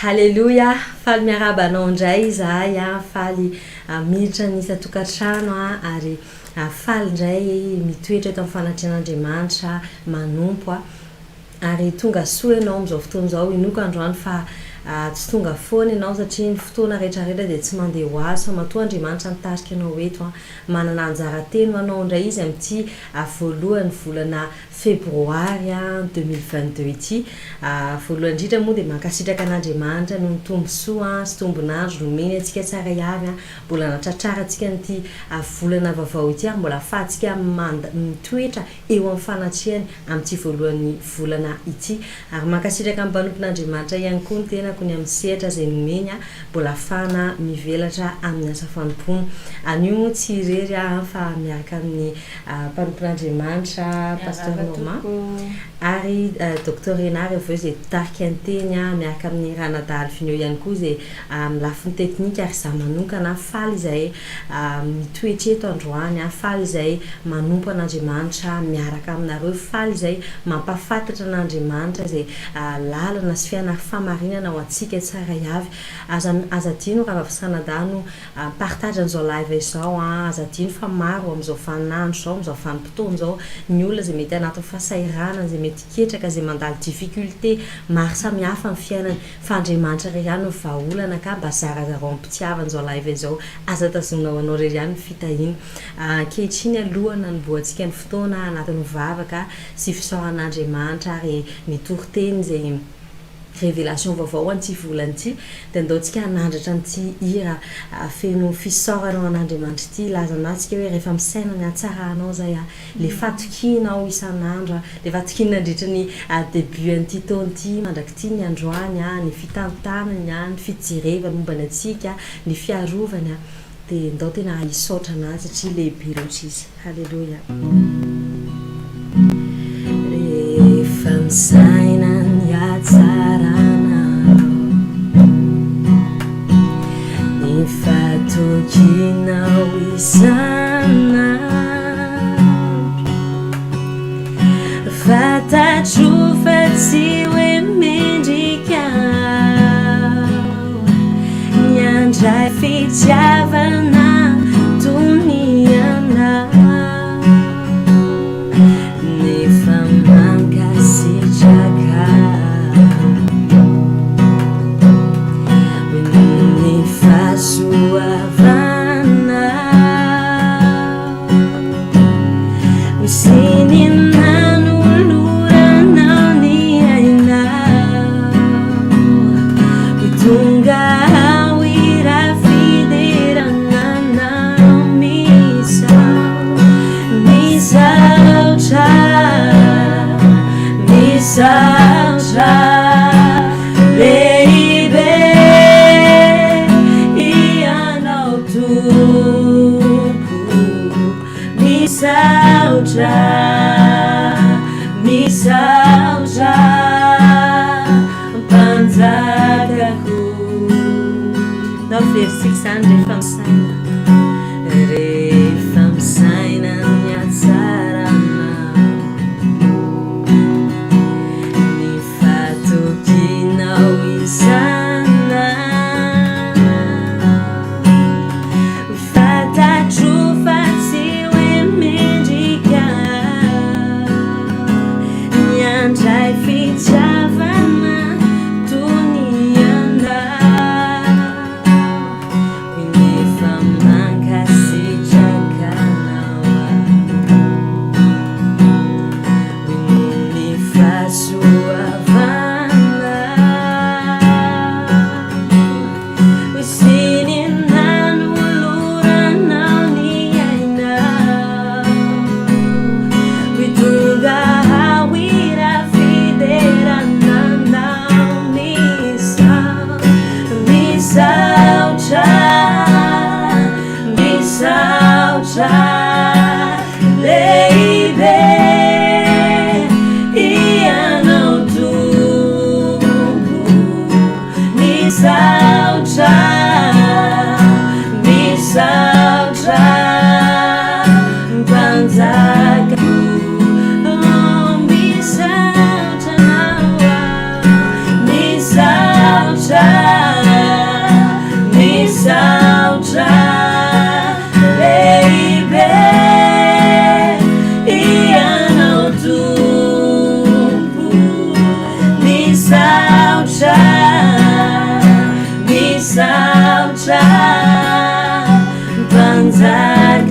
Halleluia, faly miarabanao indray izahay faly miditra ny isa-tokantrano ary faly indray mitoetra eto amin'ny fanatrehan'Andriamanitra manompo ary tonga soa ianao amin'izao fotoana izao inoako androany fa tsy tonga foana ianao satria ny fotoana rehetrarehetra dia tsy mandeha ho azy fa matoa Andriamanitra nitarika anao eto manana anjara teny anao indray izy amin'ity voalohany volana febroary 2022 ity voalohany indrindra moa dia mankasitraka an'Andriamanitra no tombosoa sy tombonandro nomeny antsika tsara avy mbola natratrara antsika n'ity volana vaovao ity mbola afahantsika mitoetra eo amin'ny fanatrehany amin'ity voalohany volana ity ary mankasitraka amin'ny Mpanompon'Andriamanitra ihany koa ny tenako ny amin'ny sehatra izay nomeny mbola afahana mivelatra amin'ny asa fanompoana anio moa tsy irery fa miaraka amin'ny Mpanompon'Andriamanitra pasteur ary docteur Rina avy izay tarika ny teny miaraka amin'ny ranadary fineo ihany koa izay lafiny teknika ary za manokana faly izay mitoetra eto androany faly izay manompo an'Andriamanitra miaraka aminareo faly izay mampafantatra an'Andriamanitra izay lalana sy famarinana ho antsika tsara avy aza dino raha vavisanadano partage an'izao live izao aza dino fa maro amin'izao vaninandro izao amin'izao vanim-potoana izao ny olona izay mety anatin'ny fahasahiranana izay mety ketraka izay mandalo difficulté maro samihafa amin'ny fiainany fa Andriamanitra irery ihany no vahaolana ka mba zarazarao ampitiavana izao live izao aza tazonao anao irery ihany fitahiny ankehitriny alohana niboantsika ny fotoana anatin'ny mivavaka sy fisaoran'Andriamanitra ary nitory-teny izay révélation vaovao an'ity volana ity dia andaontsika hanandratra an'ity hira feno fisaorana an'Andriamanitra ity lazana antsika hoe rehefa misaina ny hatsaranao zay le fatokinao isan'andro le fatokinana andritra ny début an'ity taona ity mandraka ity ny androany ny fitantanany ny fijerevany mombany antsika ny fiarovany dia andao tena hisaotra anazy satria lehibe loatra izy. Halleluia. Rehefa misaina ny hatsaranao ny fatokinao isan'andro fantatro fa tsy hoe mendrikao ny andray fitiavana tonianao nefa leave it,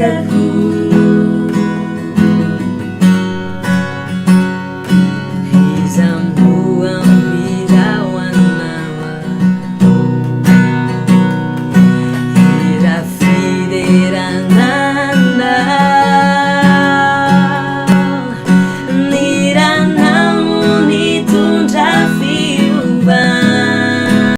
Mpanompon'Andriamanitra